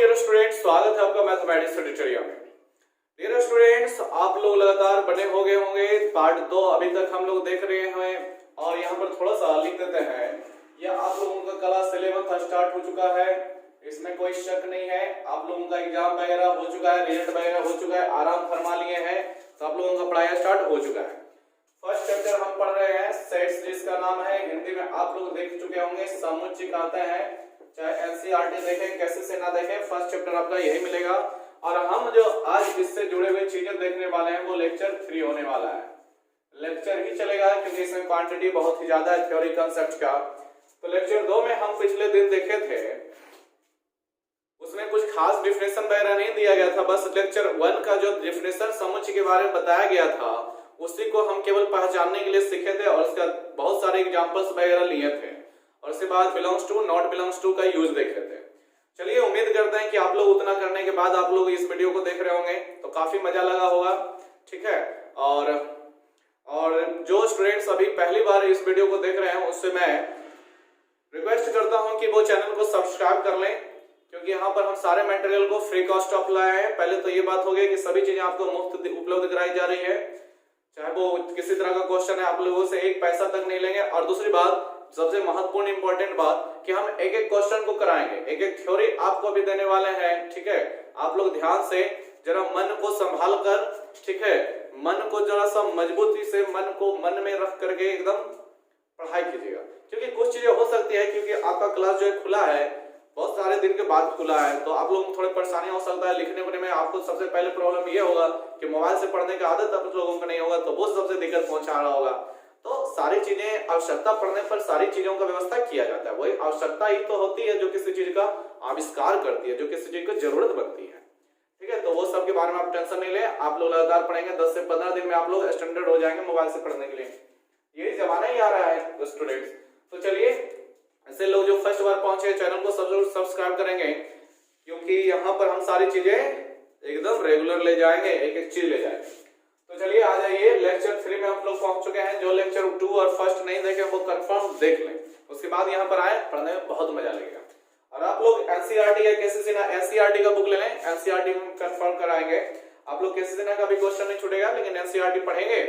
Dear students, स्वागत है आपका मैथमेटिक्स ट्यूटोरियल में। डियर स्टूडेंट्स, आप लोग लगातार बने हो गए होंगे। पार्ट 2 अभी तक हम लोग देख रहे हैं और यहाँ पर थोड़ा सा लिख देते हैं। यह आप लोगों का क्लास 11 स्टार्ट हो चुका है, इसमें कोई शक नहीं है। आप लोगों का एग्जाम वगैरह हो चुका है, रिजल्ट वगैरह हो चुका है, आराम फरमा लिए हैं, तो आप लोगों का पढ़ाई स्टार्ट हो चुका है। फर्स्ट चैप्टर हम पढ़ रहे हैं सेट्स, जिसका नाम है, हिंदी में आप लोग देख चुके होंगे, समुच्चय कहते हैं। चाहे एनसीईआरटी देखें, कैसे से ना देखें, फर्स्ट चैप्टर आपका यही मिलेगा। और हम जो आज इससे जुड़े हुए चीजें देखने वाले हैं वो लेक्चर 3 होने वाला है। लेक्चर ही चलेगा क्योंकि इसमें क्वांटिटी बहुत ही ज्यादा है थ्योरी कांसेप्ट का। तो लेक्चर 2 में हम पिछले दिन देखे थे, उसमें कुछ खास डिफिनेशन वगैरह नहीं दिया गया था। बस लेक्चर 1 का जो डिफिनेशन समुच्चय के बारे में बताया गया था उसी को हम केवल पहचानने के लिए सीखे थे और उसका बहुत सारे एग्जांपल्स वगैरह लिए थे और उसके बाद belongs to, not belongs to का यूज देखे थे। चलिए, उम्मीद करते हैं कि आप लोग उतना करने के बाद आप लोग इस वीडियो को देख रहे होंगे तो काफी मजा लगा होगा, ठीक है। और जो स्टूडेंट्स अभी पहली बार इस वीडियो को देख रहे हैं उससे मैं रिक्वेस्ट करता हूं कि वो चैनल को सब्सक्राइब कर लें, क्योंकि यहाँ पर हम सारे मटेरियल को फ्री कॉस्ट ऑफ लाए हैं। पहले तो ये बात हो गई कि सभी चीजें आपको मुफ्त उपलब्ध कराई जा रही है, चाहे वो किसी तरह का क्वेश्चन है, आप लोगों से एक पैसा तक नहीं लेंगे। और दूसरी बात, सबसे महत्वपूर्ण इंपॉर्टेंट बात, कि हम एक एक क्वेश्चन को कराएंगे, एक एक थ्योरी आपको भी देने वाले हैं, ठीक है। आप लोग ध्यान से जरा मन को संभाल कर, ठीक है, मन को जरा सा मजबूती से मन में रख करके एकदम पढ़ाई कीजिएगा, क्योंकि कुछ चीजें हो सकती है, क्योंकि आपका क्लास जो है खुला है, बहुत सारे दिन के बाद खुला है, तो आप लोगों को थोड़ी परेशानी हो सकता है लिखने पढ़ने में। आपको सबसे पहले प्रॉब्लम ये होगा कि मोबाइल से पढ़ने की आदत आप लोगों को नहीं होगा, तो वो सबसे दिक्कत पहुंचा रहा होगा। तो सारी चीजें, आवश्यकता पड़ने पर सारी चीजों का व्यवस्था किया जाता है। वही आवश्यकता ही तो होती है जो किसी चीज का आविष्कार करती है, जो किसी चीज की जरूरत बनती है, ठीक है। तो वो सब के बारे में आप टेंशन नहीं ले, आप लोग लगातार पढ़ेंगे, 10 से 15 दिन में आप लोग स्टैंडर्ड हो जाएंगे मोबाइल से पढ़ने के लिए। यही जमाना ही आ रहा है स्टूडेंट्स। तो चलिए, ऐसे लोग जो फर्स्ट बार पहुंचे चैनल को जरूर सब्सक्राइब करेंगे, क्योंकि यहाँ पर हम सारी चीजें एकदम रेगुलर ले जाएंगे, एक एक चीज ले जाएंगे। तो चलिए आ जाइए, लेक्चर 3 में हम लोग पहुंच चुके हैं। जो लेक्चर 2 और फर्स्ट नहीं देखे वो कंफर्म देख लें, उसके बाद यहाँ पर आए, पढ़ने में बहुत मजा लगेगा। और आप लोग एनसीईआरटी या केसीसी ना एनसीईआरटी का बुक ले लें, एनसीईआरटी में कंफर्म कराएंगे। आप लोग केसीसी ना का भी क्वेश्चन नहीं छूटेगा, लेकिन एनसीईआरटी पढ़ेंगे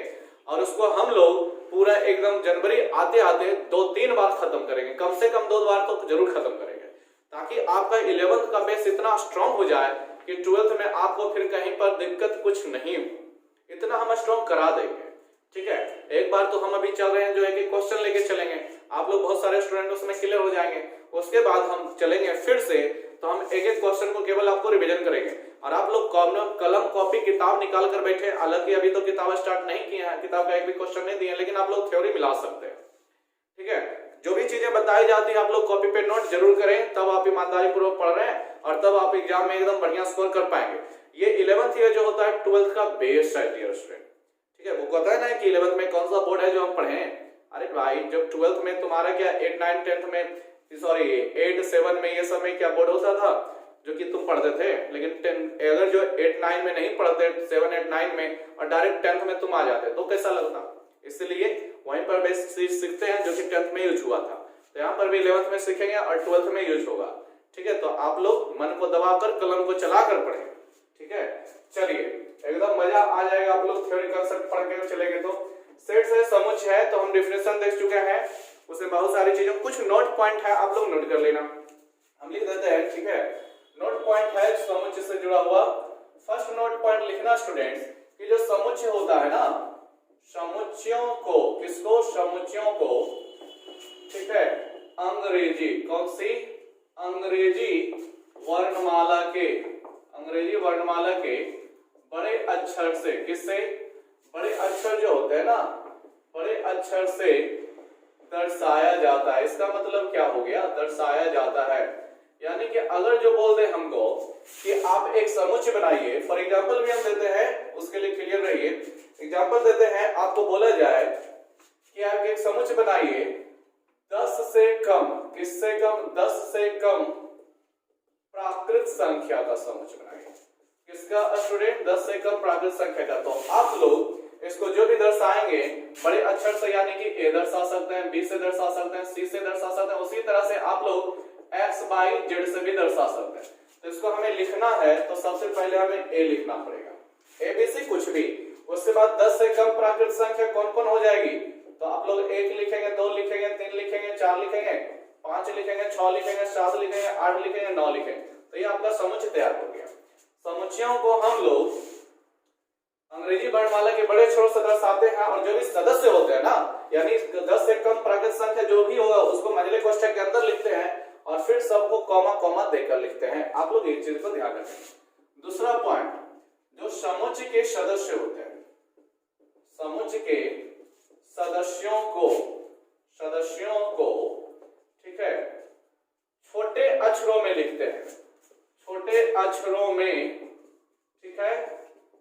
और उसको हम लोग पूरा एकदम जनवरी आते आते 2-3 बार खत्म करेंगे, कम से कम 2 बार तो जरूर खत्म करेंगे, ताकि आपका 11th का बेस इतना स्ट्रांग हो जाए कि 12th में आपको फिर कहीं पर दिक्कत कुछ नहीं हो। इतना हम स्ट्रांग करा देंगे, ठीक है। एक बार तो हम अभी चल रहे हैं जो एक एक क्वेश्चन लेके चलेंगे, आप लोग बहुत सारे स्टूडेंट उसमें क्लियर हो जाएंगे। उसके बाद हम चलेंगे फिर से, तो हम एक एक क्वेश्चन को केवल आपको रिवीजन करेंगे और आप लोग कलम कॉपी किताब निकाल कर बैठे। हालांकि अभी तो किताब स्टार्ट नहीं किए हैं, किताब का एक भी क्वेश्चन नहीं दिए, लेकिन आप लोग थ्योरी मिला सकते हैं, ठीक है। जो भी चीजें बताई जाती है आप लोग कॉपी पे नोट जरूर करें, तब आप ईमानदारी पूर्वक पढ़ रहे हैं और तब आप एग्जाम में एकदम बढ़िया स्कोर कर पाएंगे। ये 11th ईयर जो होता है 12th का बेस है डियर स्टूडेंट, ठीक है। वो कहता है ना कि 11th में कौन सा बोर्ड है जो हम पढ़े। अरे भाई, जब 12th में तुम्हारा क्या 8, 9, 10th में, सॉरी 8, 7 में, ये सब में क्या बोर्ड होता था जो कि तुम पढ़ते थे, लेकिन 10 अगर जो 8, 9 में नहीं पढ़ते, 7, 8, 9 में और डायरेक्ट 10th में तुम आ जाते तो कैसा लगता। इसलिए वहीं पर बेस सीखते हैं जो कि 10th में यूज हुआ था, तो यहाँ पर भी 11th में सीखेंगे और 12th में यूज होगा, ठीक है। तो आप लोग मन को दबाकर कलम को चलाकर पढ़ें, ठीक है। चलिए, एकदम मजा आ जाएगा, आप लोग थ्योरी कांसेप्ट पढ़ के चलेंगे। तो सेट्स है, समुच्चय है, तो हम डिफिनेशन देख चुके हैं, उसमें बहुत सारी चीजों, कुछ नोट पॉइंट है, आप लोग नोट कर लेना, हम लिख देते हैं, ठीक है। नोट पॉइंट है समुच्चय से जुड़ा हुआ। फर्स्ट नोट पॉइंट लिखना स्टूडेंट्स कि जो समुच्चय होता है ना, समुच्चयों को, किसको, समुच्चयों को, ठीक है, अंग्रेजी, कौन सी, अंग्रेजी वर्णमाला के बड़े अक्षर से, किससे, बड़े अक्षर जो होते हैं ना, बड़े अक्षर से दर्शाया जाता है। इसका मतलब क्या हो गया, दर्शाया जाता है। यानी कि अगर जो बोल दे हमको कि आप एक समुच्चय बनाइए, फॉर एग्जांपल भी हम देते हैं, उसके लिए क्लियर रहिए। एग्जांपल देते हैं, आपको बोला जाए कि आप एक समुच्चय बनाइए 10 से कम, किससे कम, 10 से कम प्राकृत संख्या का समुच्चय बनाइए। किसका स्टूडेंट, 10 से कम प्राकृत संख्या का। तो आप लोग इसको जो भी दर्शाएंगे बड़े अक्षर से, यानी कि ए दर्शा सकते हैं, बी से दर्शा सकते हैं, सी से दर्शा सकते हैं, उसी तरह से आप लोग x, y, z से भी दर्शा सकते हैं। तो इसको हमें लिखना है तो सबसे पहले हमें ए लिखना पड़ेगा, एबीसी कुछ भी। उसके बाद 10 से कम प्राकृत संख्या कौन कौन हो जाएगी, तो आप लोग 1 लिखेंगे, 2 लिखेंगे, 3 लिखेंगे, 4 लिखेंगे, 5 लिखेंगे, 6 लिखेंगे, 7 लिखेंगे, 8 लिखेंगे, 9 लिखेंगे। तो ये आपका समुच्चय तैयार हो गया। समुच्चयों को हम लोग अंग्रेजी वर्णमाला के बड़े अक्षरों से दर्शाते हैं और जो भी सदस्य होते हैं ना, यानी 10 से कम प्राकृत संख्या जो भी होगा उसको मंझले कोष्ठक के अंदर लिखते हैं और फिर सबको कॉमा कॉमा देकर लिखते हैं। आप लोग एक चीज को ध्यान रखें। दूसरा पॉइंट, जो समुच्चय के सदस्य होते हैं, समुच्चय के सदस्यों को ठीक है छोटे अक्षरों में लिखते हैं, छोटे अक्षरों में ठीक है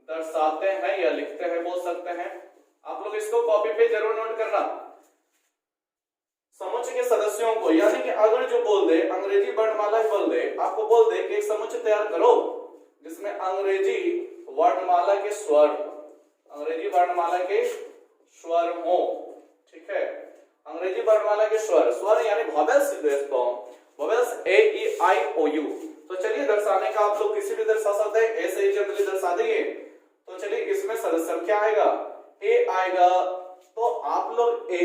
दर्शाते हैं या लिखते हैं बोल सकते हैं। आप लोग इसको कॉपी पे जरूर नोट करना। समुच्चय के सदस्यों को, यानी कि अगर जो बोल दे अंग्रेजी वर्णमाला ही बोल दे, आपको बोल दे कि एक समुच्चय तैयार करो जिसमें अंग्रेजी वर्णमाला के स्वर, अंग्रेजी वर्णमाला के स्वर हो, ठीक है, अंग्रेजी वर्णमाला के स्वर, स्वर यानी vowels, vowels A E I O U. तो चलिए दर्शाने का आप लोग किसी भी दर्शा सकते हैं, ऐसे ही जनरली दर्शा देंगे। तो चलिए इसमें सदस्य क्या आएगा, ए आएगा, तो आप लोग ए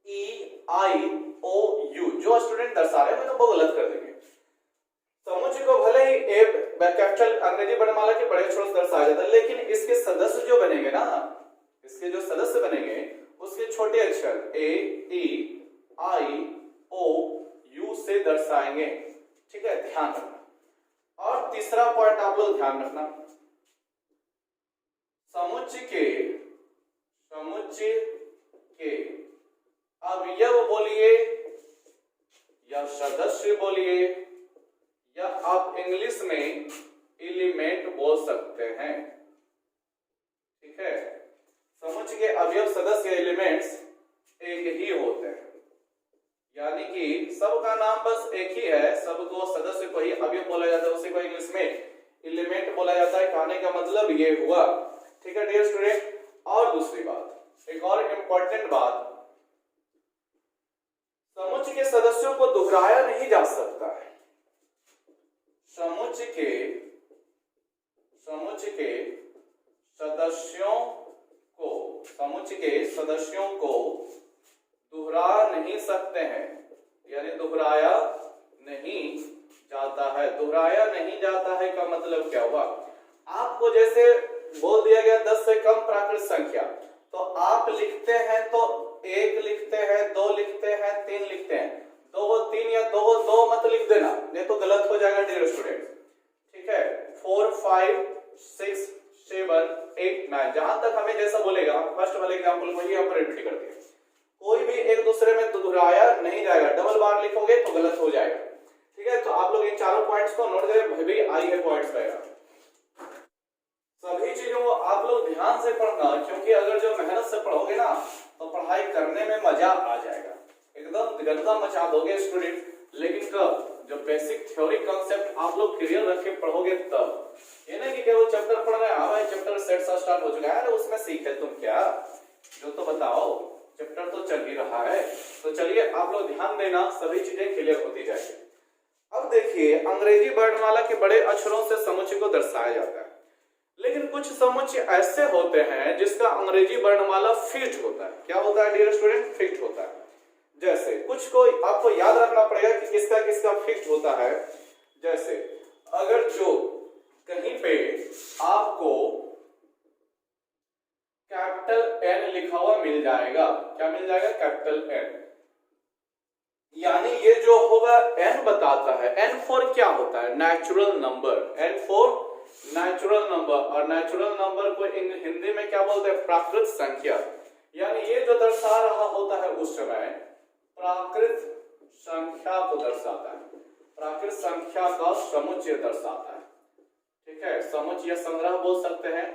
ई आई ओ यू जो स्टूडेंट दर्शा रहे हैं तो वो गलत कर देंगे। समुच्चय को भले ही ए कैपिटल अंग्रेजी वर्णमाला के बड़े अक्षरों से दर्शाया जाता है, लेकिन इसके सदस्य जो बनेंगे ना, इसके जो सदस्य बनेंगे उसके छोटे अक्षर ए ई आई ओ यू से दर्शाएंगे, ठीक है, ध्यान रखना। और तीसरा पॉइंट आप लोग ध्यान रखना, समुच्चय के अवयव बोलिए या सदस्य बोलिए या आप इंग्लिश में एलिमेंट बोल सकते हैं, ठीक है। समुच्चय के अवयव, सदस्य, एलिमेंट्स एक ही होते हैं, यानी कि सबका नाम बस एक ही है, सबको सदस्य को ही अवयव बोला जाता है, उसी को इंग्लिश में एलिमेंट बोला जाता है। कहने का मतलब ये हुआ, ठीक है डियर स्टूडेंट। और दूसरी बात, एक और इंपॉर्टेंट बात, समुच्चय के सदस्यों को दोहराया नहीं जा सकता है। समुच्चय के सदस्यों को दोहरा नहीं सकते हैं, यानी दोहराया नहीं जाता है। दोहराया नहीं जाता है का मतलब क्या हुआ, आपको जैसे बोल दिया गया 10 से कम प्राकृत संख्या, तो आप लिखते हैं तो 1 लिखते हैं, 2 लिखते हैं, 3 लिखते हैं, 2 3 या 2 मत लिख देना, नहीं तो गलत हो जाएगा डियर स्टूडेंट, ठीक है। 4 5 6 7 8 9 जहां तक हमें जैसा बोलेगा, फर्स्ट वाले एग्जांपल को ही यहाँ पर रिपीट कर दिया, कोई भी एक दूसरे में दोहराया नहीं जाएगा, डबल बार लिखोगे तो गलत हो जाएगा, ठीक है। तो आप लोग इन चारों पॉइंट्स को नोट करें, भी आई है पॉइंट्स वगैरह, सभी चीजों को आप लोग ध्यान से पढ़ना, क्योंकि अगर जो मेहनत से पढ़ोगे ना तो पढ़ाई करने में मजा आ जाएगा, एकदम गंदा मचा दोगे स्टूडेंट। लेकिन कब, जो बेसिक थ्योरी कॉन्सेप्ट आप लोग क्लियर रख के पढ़ोगे तब, ये नहीं कि केवल चैप्टर पढ़ रहे हैं, हाँ चैप्टर सेट सा स्टार्ट हो चुका है, अरे उसमें सीखे तुम क्या, जो तो बताओ, चैप्टर तो चल ही रहा है। तो चलिए आप लोग ध्यान देना, सभी चीजें क्लियर होती जाएगी। अब देखिए, अंग्रेजी वर्णमाला के बड़े अक्षरों से समुच्चय को दर्शाया जाता है, लेकिन कुछ समुच्चय ऐसे होते हैं जिसका अंग्रेजी वर्णमाला फिक्स्ड होता है। क्या होता है डियर स्टूडेंट, फिक्स्ड होता है। जैसे कुछ को आपको याद रखना पड़ेगा कि किसका किसका फिक्स्ड होता है। जैसे अगर जो कहीं पे आपको कैपिटल एन लिखा हुआ मिल जाएगा, क्या मिल जाएगा, कैपिटल एन, यानी ये जो होगा एन बताता है, एन फॉर क्या होता है, natural number, N for natural number, और नेचुरल नंबर को हिंदी में क्या बोलते हैं, प्राकृत संख्या। यानी ये जो दर्शा रहा होता है उस समय प्राकृत संख्या को दर्शाता है, प्राकृत संख्या का समुच्चय दर्शाता है, ठीक है, समुच्चय या संग्रह बोल सकते हैं।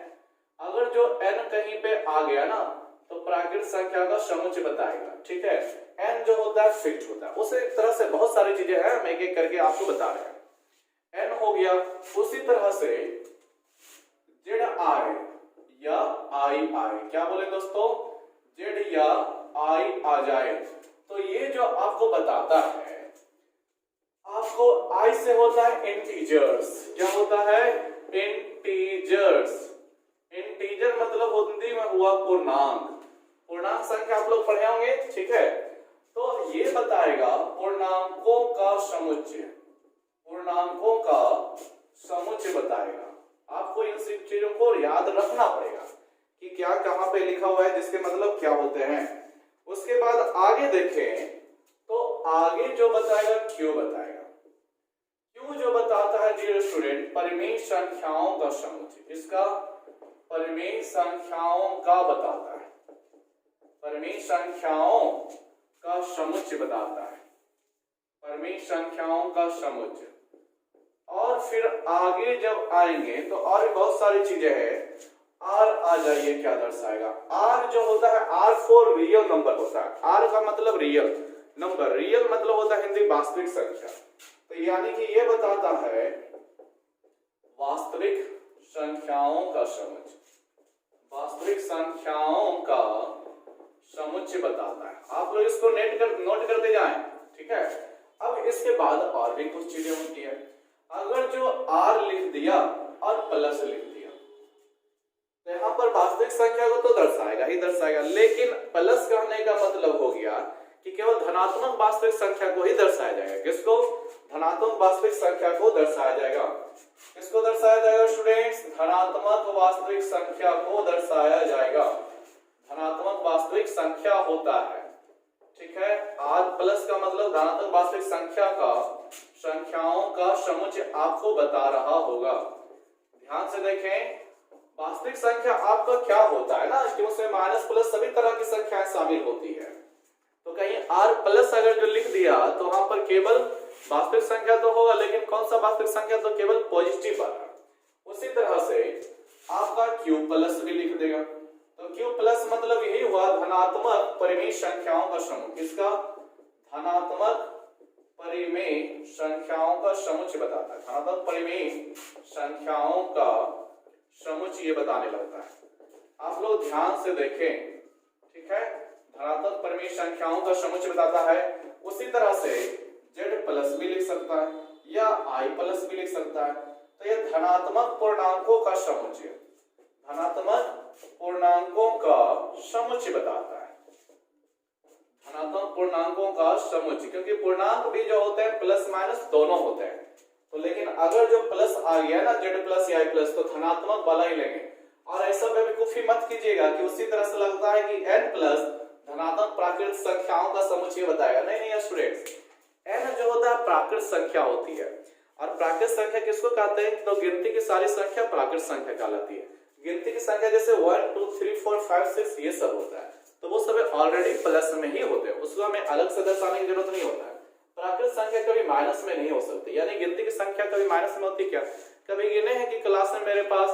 अगर जो n कहीं पे आ गया ना तो प्राकृत संख्या का समुच्चय बताएगा, ठीक है। n जो होता है फिक्स्ड होता है, उसे एक तरह से बहुत सारी चीजें हैं, हम एक एक करके आपको बता रहे हैं। n हो गया, उसी तरह से जेड आई या आई आई, क्या बोले दोस्तों, जेड या आई आ जाए, तो ये जो आपको बताता है, आप आपको आई से होता है इंटीजर्स। क्या होता है? इंटीजर्स। इंटीजर मतलब हिंदी में हुआ पूर्णांक। पूर्णांक संख्या आप लोग पढ़े होंगे, ठीक है। तो ये बताएगा पूर्णांकों का समुच्चय। पूर्णांकों का समुच्चय बताएगा। आपको इन सब चीजों को याद रखना पड़ेगा कि क्या कहां पे लिखा हुआ है, जिसके मतलब क्या होते हैं। उसके बाद आगे देखें तो आगे जो बताएगा क्यों बताएगा। क्यों जो बताता है डियर स्टूडेंट, परिमेय संख्याओं का समुच्चय। इसका परिमेय संख्याओं का बताता है, परिमेय संख्याओं का समुच्चय बताता है, परिमेय संख्याओं का समुच्चय। और फिर आगे जब आएंगे तो और भी बहुत सारी चीजें हैं। आर आ जाइए, क्या दर्शाएगा? आर जो होता है, आर फॉर रियल नंबर होता है। आर का मतलब रियल नंबर, रियल मतलब होता है हिंदी वास्तविक संख्या। तो यानी कि ये बताता है वास्तविक संख्याओं का समुच्चय, वास्तविक संख्याओं का समुच्चय बताता है। आप लोग इसको नोट करते जाएं, ठीक है। अब इसके बाद और भी कुछ चीजें होती है। अगर जो आर लिख दिया और प्लस लिख दिया तो यहां पर वास्तविक संख्या को तो दर्शाएगा ही दर्शाएगा, लेकिन प्लस कहने का मतलब हो गया कि केवल धनात्मक वास्तविक संख्या को ही दर्शाया जाएगा। किसको? धनात्मक वास्तविक संख्या को दर्शाया जाएगा। किसको दर्शाया जाएगा स्टूडेंट्स? धनात्मक वास्तविक संख्या को दर्शाया जाएगा। धनात्मक वास्तविक संख्या होता है, ठीक है। आर प्लस का मतलब धनात्मक वास्तविक संख्या का, संख्याओं का समुच्चय आपको बता रहा होगा। ध्यान से देखें, वास्तविक संख्या आपका क्या होता है ना कि उसमें माइनस प्लस सभी तरह की संख्याएं शामिल होती है। तो कहीं आर प्लस अगर जो लिख दिया तो वहां पर केवल वास्तविक संख्या तो होगा, लेकिन कौन सा वास्तविक संख्या? तो केवल पॉजिटिव वाला। उसी तरह से आपका क्यू प्लस भी लिख देगा, तो क्यू प्लस मतलब यही हुआ धनात्मक परिमेय संख्याओं का समूह। किसका? धनात्मक परिमेय संख्याओं का समुच्चय बताता है। धनात्मक परिमेय संख्याओं का समुच्चय ये बताने लगता है। आप लोग ध्यान से देखें, ठीक है। धनात्मक परिमेय संख्याओं का समुच्चय बताता है। उसी तरह से जेड प्लस भी लिख सकता है या आई प्लस भी लिख सकता है। तो ये धनात्मक पूर्णांकों का समुच्चय, धनात्मक पूर्णांकों का समुच्चय बताता है। धनात्मक पूर्णांकों का समुच्चय, क्योंकि पूर्णांक भी जो होते हैं प्लस माइनस दोनों होते हैं। तो लेकिन अगर जो प्लस आ गया ना जेड प्लस या आई प्लस, तो धनात्मक वाला ही लेंगे। और ऐसा बेवकूफी मत कीजिएगा कि उसी तरह से लगता है कि n प्लस धनात्मक प्राकृत संख्याओं का समुच्चय बताएगा। नहीं नहीं स्टूडेंट्स, n जो होता है प्राकृत संख्या होती है। और प्राकृत संख्या किसको कहते हैं? तो गिनती की सारी संख्या प्राकृत संख्या कहलाती है। गिनती की संख्या जैसे 1 2 3 4 5 6 ये सब होता है, तो वो सब ऑलरेडी प्लस में ही होते हैं, उसको हमें अलग से दर्शाने की जरूरत नहीं होता है। प्राकृत संख्या कभी माइनस में नहीं हो सकती, यानी गिनती की संख्या कभी माइनस में होती क्या? कभी ये नहीं है कि क्लास में मेरे पास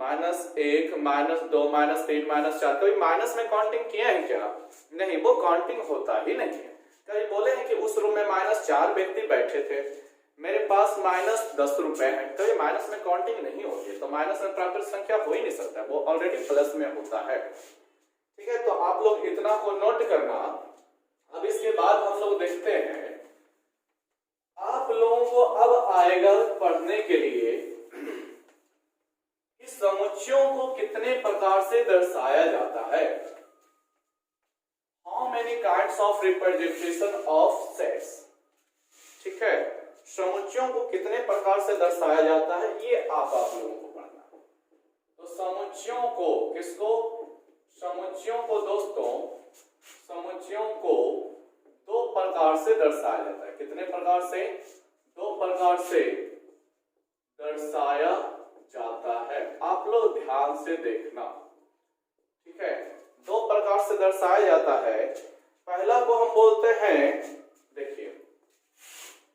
-1 -2 -3 -4 कभी माइनस में काउंटिंग किया है क्या? नहीं, वो काउंटिंग होता ही नहीं है। कभी बोले हैं कि उस रूम में -4 व्यक्ति बैठे थे, मेरे पास -10 रुपए है, कभी माइनस में काउंटिंग नहीं होती। तो माइनस में प्राकृत संख्या हो ही नहीं सकता, वो ऑलरेडी प्लस में होता है, ठीक है। तो आप लोग इतना को नोट करना। अब इसके बाद हम लोग देखते हैं, आप लोगों को अब आएगा पढ़ने के लिए कि समुच्चयों को कितने प्रकार से दर्शाया जाता है। How many kinds of representation of sets, ठीक है। समुच्चयों को कितने प्रकार से दर्शाया जाता है ये आप लोगों को पढ़ना है। तो समुच्चयों को, किसको? समुच्चयों को दोस्तों, समुच्चयों को 2 प्रकार से दर्शाया जाता है। कितने प्रकार से? 2 प्रकार से दर्शाया जाता है। आप लोग ध्यान से देखना, ठीक है। 2 प्रकार से दर्शाया जाता है। पहला को हम बोलते हैं, देखिए,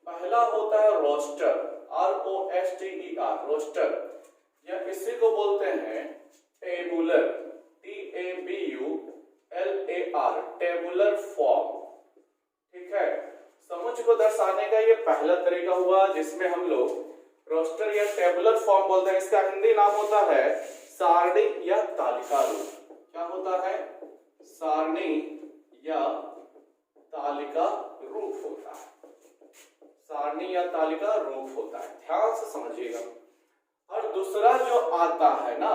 पहला होता है रोस्टर, ROSTER, रोस्टर, या इसी को बोलते हैं टेबुलर, TABULAR, टेबुलर फॉर्म, ठीक है। समुच्चय को दर्शाने का ये पहला तरीका हुआ जिसमें हम लोग रोस्टर या टेबुलर फॉर्म बोलते हैं। इसका हिंदी नाम होता है सारणी या तालिका रूप। क्या होता है? सारणी या तालिका रूप होता है। सारणी या तालिका रूप होता है, ध्यान से समझिएगा। और दूसरा जो आता है ना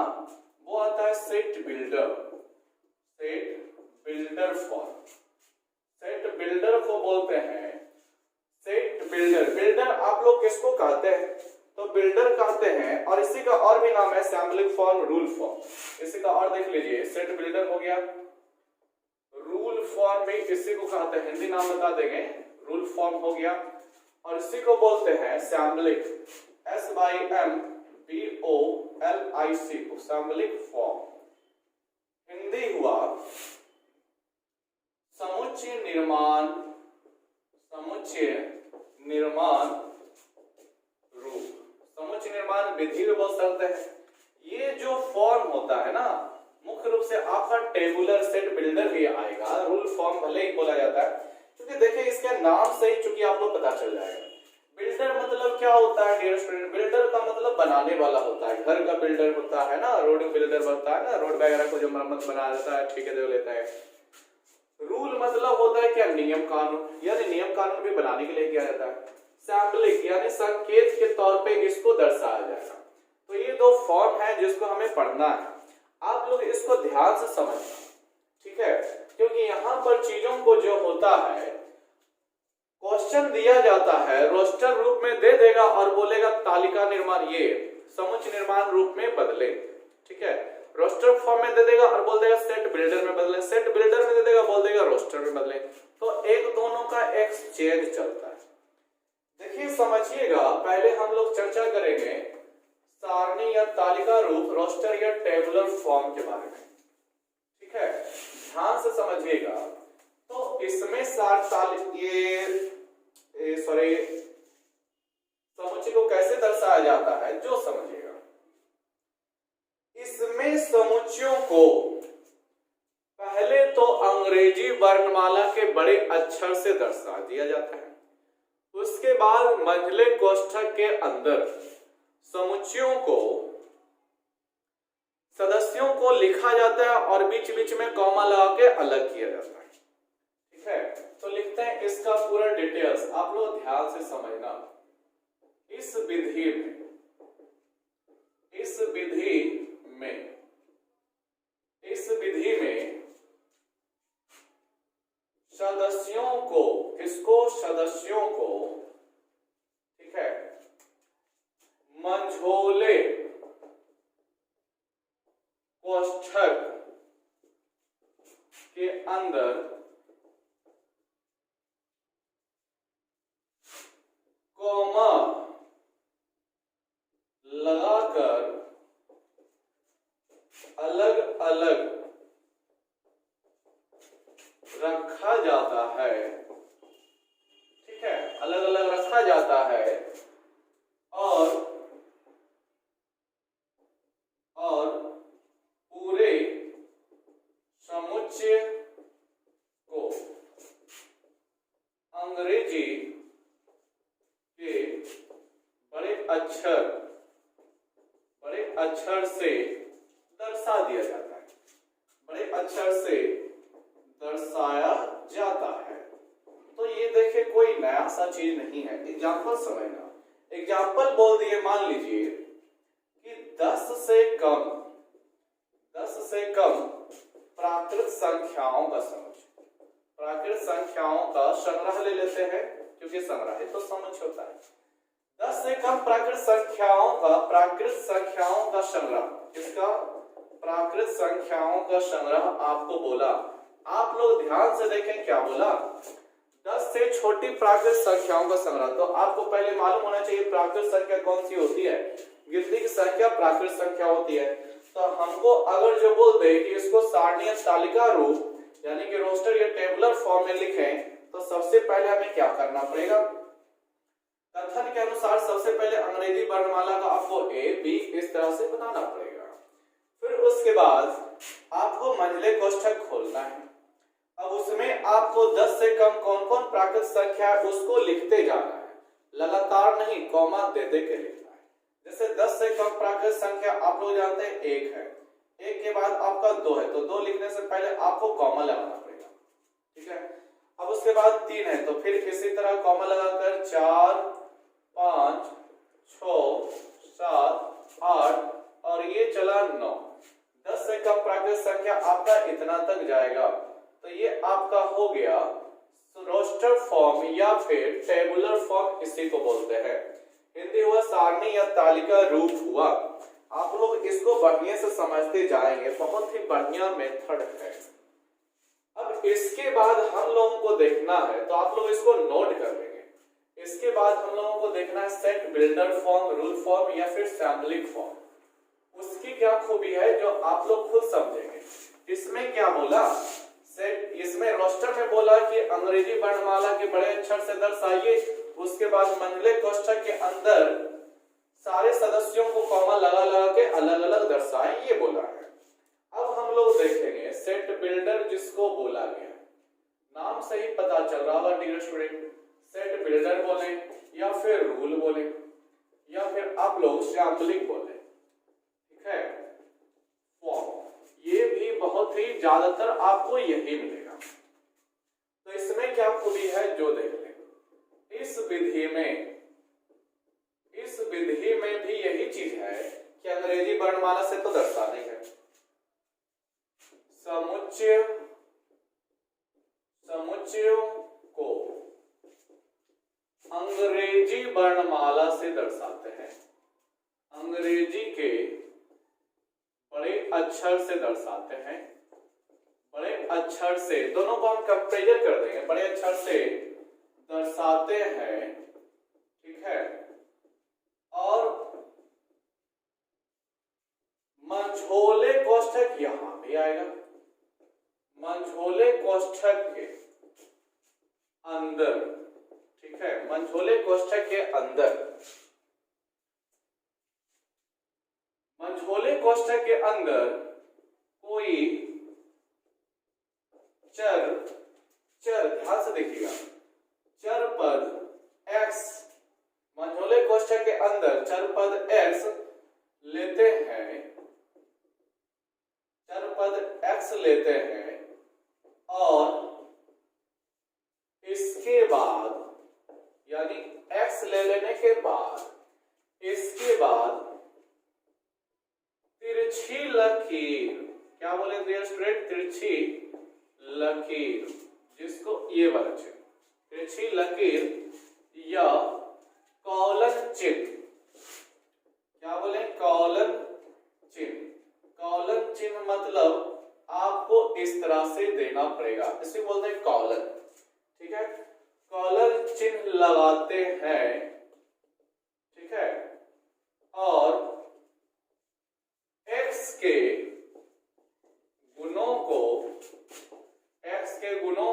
वो आता है set builder, set builder form. Set builder को बोलते हैं सेट बिल्डर। बिल्डर आप लोग किसको कहते हैं? तो बिल्डर कहते हैं, और इसी का और भी नाम है सैम्पलिंग फॉर्म, रूल फॉर्म। इसी का और देख लीजिए, सेट बिल्डर हो गया, रूल फॉर्म में इसी को कहते हैं, हिंदी नाम बता देंगे, रूल फॉर्म हो गया। और इसी को बोलते हैं sampling, SYMBOLIC, sampling form. Hindi हुआ समुच्चय निर्माण, समुच्चय निर्माण रूप, समुच्चय निर्माण विधि भी बोल सकते हैं। ये जो फॉर्म होता है ना मुख्य रूप से आपका टेबुलर सेट बिल्डर भी आएगा, रूल फॉर्म भले ही बोला जाता है, क्योंकि देखिए इसके नाम से ही चूंकि आप लोग पता चल जाएगा। बिल्डर मतलब क्या होता है डियर स्टूडेंट? बिल्डर का मतलब बनाने वाला होता है, घर का बिल्डर होता है ना, रोड बिल्डर बनता है ना, रोड वगैरह को जो मरम्मत बना देता है, ठेकेदार लेता है। रूल मतलब होता है क्या? नियम कानून, यानी नियम कानून भी बनाने के लिए किया जाता है। सैम्पलिंग यानी संकेत के तौर पे इसको दर्शाया जाएगा। तो ये दो फॉर्म है जिसको हमें पढ़ना है, आप लोग इसको ध्यान से समझना, ठीक है? क्योंकि यहाँ पर चीजों को जो होता है क्वेश्चन दिया जाता है रोस्टर रूप में दे देगा और बोलेगा तालिका निर्माण, ये समुच्चय निर्माण रूप में बदले, ठीक है? रोस्टर फॉर्म में दे देगा और बोल देगा सेट बिल्डर में बदले, सेट बिल्डर में दे देगा बोल देगा रोस्टर में बदले। तो एक दोनों का एक्सचेंज चलता है। देखिए समझिएगा, पहले हम लोग चर्चा करेंगे सारणी या तालिका रूप, रोस्टर या टेबुलर फॉर्म के बारे में, ठीक है? ध्यान से समझिएगा। तो इसमें समुच्चय को कैसे दर्शाया जाता है जो समझिएगा। इसमें समुच्चयों को पहले तो अंग्रेजी वर्णमाला के बड़े अक्षर से दर्शा दिया जाता है, उसके बाद मंझले कोष्ठक के अंदर समुच्चयों को, सदस्यों को लिखा जाता है और बीच बीच में कॉमा लगा के अलग किया जाता है, ठीक है? तो लिखते हैं इसका पूरा डिटेल्स, आप लोग ध्यान से समझना। इस विधि में सदस्यों को, सदस्यों को, ठीक है, मंझोले कोष्ठक के अंदर कॉमा लगाकर अलग अलग रखा जाता है, ठीक है? अलग अलग रखा जाता है और पूरे समुच्चय को अंग्रेजी के बड़े अक्षर से दर्शा दिया जाता है, बड़े अक्षर से दर्शाया जाता है। तो ये देखिए कोई नया सा चीज नहीं है। एग्जाम्पल समझना, एग्जाम्पल बोल दिए, मान लीजिए कि 10 से कम प्राकृत संख्याओं का समुच्चय, प्राकृत संख्याओं का संग्रह ले लेते हैं क्योंकि संग्रह तो समुच्चय होता है। 10 से कम प्राकृत संख्याओं का संग्रह, इसका प्राकृत संख्याओं का संग्रह आपको बोला। आप लोग ध्यान से देखें क्या बोला, 10 से छोटी प्राकृत संख्याओं का संग्रह। तो आपको पहले मालूम होना चाहिए प्राकृत संख्या कौन सी होती है, गिनती की संख्या प्राकृत संख्या होती है। तो हमको अगर जो बोल दे कि इसको सारणी या तालिका रूप यानी कि रोस्टर या टेबुलर फॉर्म में लिखें, तो सबसे पहले हमें क्या करना पड़ेगा? कथन के अनुसार सबसे पहले अंग्रेजी वर्णमाला का आपको ए बी इस तरह से बनाना पड़ेगा। फिर उसके बाद आपको मंझले कोष्ठक खोलना है। अब उसमें आपको 10 से कम कौन कौन प्राकृत संख्या है उसको लिखते जाना है, लगातार नहीं, कॉमा दे दे के लिखना है। जैसे 10 से कम प्राकृत संख्या आप लोग जानते हैं 1 है, 1 के बाद आपका 2 है, तो 2 लिखने से पहले आपको कॉमा लगाना पड़ेगा, ठीक है? अब उसके बाद 3 है तो फिर इसी तरह कॉमा लगाकर 4 5 6 7 8 और ये चला 9। 10 से कम प्राकृतिक संख्या आपका इतना तक जाएगा। तो ये आपका हो गया रोस्टर फॉर्म या फिर टेबुलर फॉर्म, इसी को बोलते हैं। हिंदी हुआ सारणी या तालिका रूप हुआ। आप लोग इसको बढ़िया से समझते जाएंगे, बहुत ही बढ़िया मेथड है। अब इसके बाद हम लोगों को देखना है, तो आप लोग इसको नोट कर लेंगे। इसके बाद हम लोगों को देखना है set builder form, rule form या फिर सैम्पलिंग फॉर्म। उसकी क्या खूबी है जो आप लोग खुद समझेंगे। इसमें क्या बोला, सेट, इसमें रोस्टर में बोला कि अंग्रेजी वर्णमाला के बड़े अक्षर से दर्शाइए। उसके बाद मंझले कोष्ठक के अंदर सारे सदस्यों को कॉमा लगा लगा के अलग अलग दर्शाएं, ये बोला है। अब हम लोग देखेंगे सेट बिल्डर जिसको बोला गया, नाम से ही पता चल रहा होगा डियर स्टूडेंट, सेट बिल्डर बोले या फिर रूल बोले या फिर आप लोग सैम्पलिंग बोले, ठीक है। फॉर्म, ये भी बहुत ही ज्यादातर आपको यही मिलेगा। तो इसमें क्या खूबी है जो देख लें। इस विधि में भी यही चीज है कि अंग्रेजी वर्णमाला से तो दर्शानी है। समुच्चयों को अंग्रेजी वर्णमाला से दर्शाते हैं, अंग्रेजी के बड़े अक्षर से दर्शाते हैं। बड़े अक्षर से, दोनों को हम कंपेयर कर देंगे, बड़े अक्षर से दर्शाते हैं, ठीक है। और मंझोले कोष्ठक यहां भी आएगा। मंझोले कोष्ठक के अंदर, ठीक है, मंझोले कोष्ठक के अंदर, मंझोले कोष्ठक के अंदर कोई चर ध्यान से देखिएगा, चर पद x, मंझोले कोष्ठक के अंदर चर पद x लेते हैं, चर पद x लेते हैं और इसके बाद यानी x ले लेने के बाद इसके बाद तिरछी लकीर, क्या बोले डियर स्टूडेंट, तिरछी लकीर, जिसको ये वाला चिन्ह, तिरछी लकीर या कॉलन चिन्ह, क्या बोले, कॉलन चिन्ह। कॉलन चिन्ह मतलब आपको इस तरह से देना पड़ेगा, इसे बोलते हैं कॉलन, ठीक है। कॉलन चिन्ह लगाते हैं, ठीक है, और x के गुणों को, x के गुणों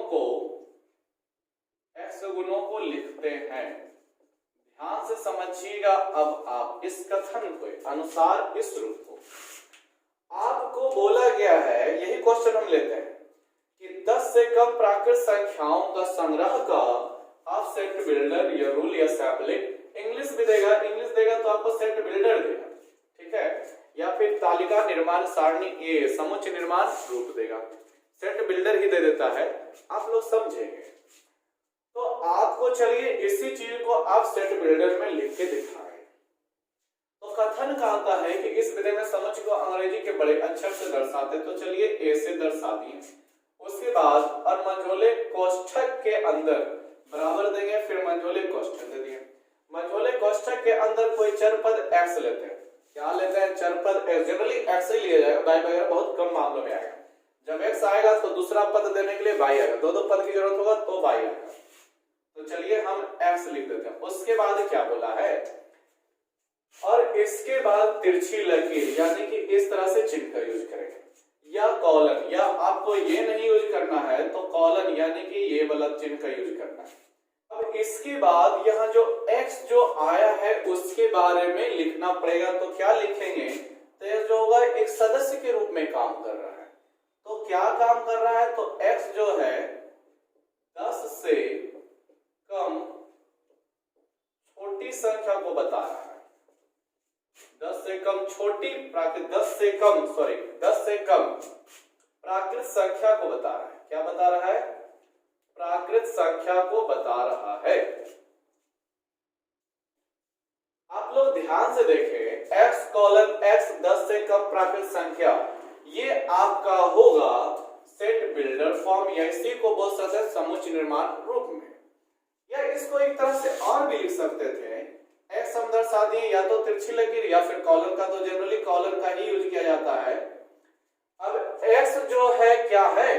को लिखते हैं। ध्यान से समझिएगा। अब आप इस कथन को अनुसार इस रूप को आपको बोला गया है, यही क्वेश्चन हम लेते हैं कि 10 से कम प्राकृत संख्याओं का संग्रह का आप सेट बिल्डर या रूल या सैम्पलिंग, इंग्लिश भी देगा, इंग्लिश देगा तो आपको सेट बिल्डर देगा, ठीक है, या फिर तालिका निर्माण सारणी ए समुच्चय निर्माण रूप देगा। सेट बिल्डर ही दे देता है, आप लोग समझेंगे। तो आपको चलिए इसी चीज को आप सेट बिल्डर में लिख के दिखाएं। तो कथन कहता है कि इस विधि में समुच्चय को अंग्रेजी के बड़े अक्षर से दर्शाते, तो चलिए ए से दर्शा दिए। उसके बाद और मंझोले कोष्ठक के अंदर बराबर देंगे, फिर मंझोले कोष्ठक दे दिए। मंझोले कोष्ठक के अंदर कोई चर पद x लेते हैं, क्या लेते हैं, चर पद x, जनरली x ही लिया जाएगा, y वगैरह बहुत कम मामलों में आएगा। जब x आएगा तो दूसरा पद देने के लिए y आएगा, दो पद की जरूरत होगा तो y आएगा। तो चलिए हम x लिख देते हैं। उसके बाद क्या बोला है, और इसके बाद तिरछी लकीर, यानी कि इस तरह से चिन्ह का यूज करेंगे, या कॉलन, या आपको ये नहीं यूज करना है तो कॉलन यानी कि ये वाला चिन्ह का यूज करना है। अब इसके बाद यहाँ जो x जो आया है उसके बारे में लिखना पड़ेगा, तो क्या लिखेंगे, तो ये जो होगा एक सदस्य के रूप में काम कर रहा है। तो क्या काम कर रहा है, तो x जो है 10 से कम छोटी संख्या को बता रहा है, 10 से कम छोटी प्राकृत 10 से कम प्राकृत संख्या को बता रहा है। क्या बता रहा है, प्राकृत संख्या को बता रहा है। आप लोग ध्यान से देखें, x: 10 से कम प्राकृत संख्या, ये आपका होगा सेट बिल्डर फॉर्म, या इसी को बोल सकते हैं समुच्चय निर्माण रूप में। या इसको एक तरह से और भी लिख सकते थे, x हम दर्शा दिए या तो तिरछी लकीर या फिर कॉलन का, तो जनरली कॉलन का ही यूज किया जाता है। अब x जो है क्या है,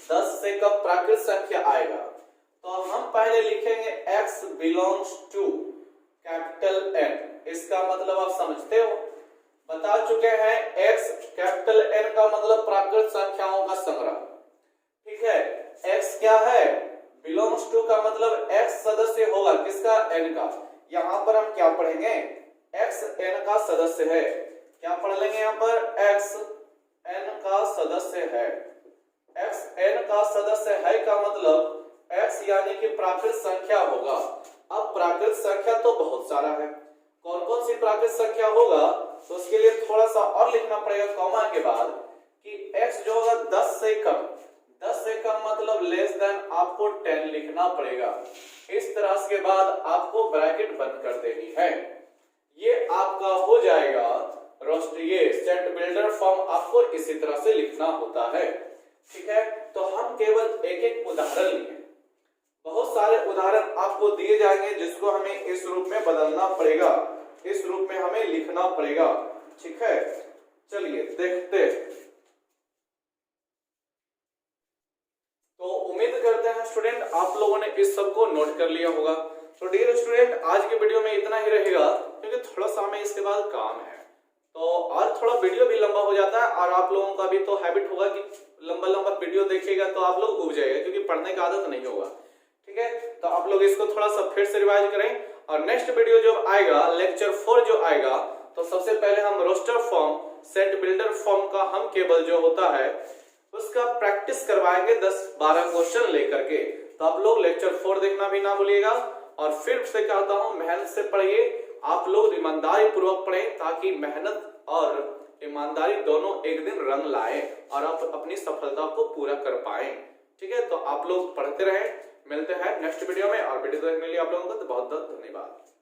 10 से कम प्राकृत संख्या आएगा, तो हम पहले लिखेंगे x belongs to capital N। इसका मतलब आप समझते हो, बता चुके हैं, x कैपिटल N का मतलब प्राकृत संख्याओं का संग्रह, ठीक है। x क्या है, बिलोंग्स टू का मतलब x सदस्य होगा किसका, n का। यहां पर हम क्या पढ़ेंगे, x n का सदस्य है। क्या पढ़ लेंगे यहां पर, x n का सदस्य है। x n का सदस्य है का मतलब x यानी कि प्राकृत संख्या होगा। अब प्राकृत संख्या तो बहुत सारा है, कौन कौन सी प्राकृत संख्या होगा, तो उसके लिए थोड़ा सा और लिखना पड़ेगा कॉमा के बाद कि x जो होगा 10 से कम, 10 से कम मतलब लेस देन आपको 10 लिखना पड़ेगा। इस तरह के बाद आपको ब्रैकेट बंद कर देनी है। ये आपका हो जाएगा रोस्टिये सेट बिल्डर फॉर्म, आपको इसी तरह से लिखना होता है, ठीक है। तो हम केवल एक एक उदाहरण लिए, बहुत सारे उदाहरण आपको दिए जाएंगे जिसको हमें इस रूप में बदलना पड़ेगा, इस रूप में हमें लिखना पड़ेगा, ठीक है। चलिए देखते। तो उम्मीद करते हैं स्टूडेंट आप लोगों ने इस सब को नोट कर लिया होगा। तो डियर स्टूडेंट, आज के वीडियो में इतना ही रहेगा, क्योंकि थोड़ा सा हमें इसके बाद काम है, तो और थोड़ा वीडियो भी लंबा हो जाता है, और आप लोगों का भी तो हैबिट होगा कि लंबा लंबा वीडियो देखिएगा तो आप लोग उब जाएगा, क्योंकि पढ़ने का आदत नहीं होगा, ठीक है। तो आप लोग इसको थोड़ा सा फिर से रिवाइज करें, और नेक्स्ट वीडियो जो आएगा, लेक्चर 4 जो आएगा, तो सबसे पहले हम roster form, set builder form का हम केवल जो होता है उसका प्रैक्टिस करवाएंगे 10-12 क्वेश्चन लेकर के। तो आप लोग लेक्चर 4 देखना भी ना भूलिएगा, और फिर से कहता हूं मेहनत से पढ़िए, आप लोग ईमानदारी पूर्वक पढ़ें, ताकि मेहनत और ईमानदारी दोनों एक दिन रंग लाए और आप अपनी सफलता को पूरा कर पाए, ठीक है। तो आप लोग पढ़ते रहें, मिलते हैं नेक्स्ट वीडियो में, और वीडियो देखने के लिए आप लोगों को बहुत बहुत धन्यवाद।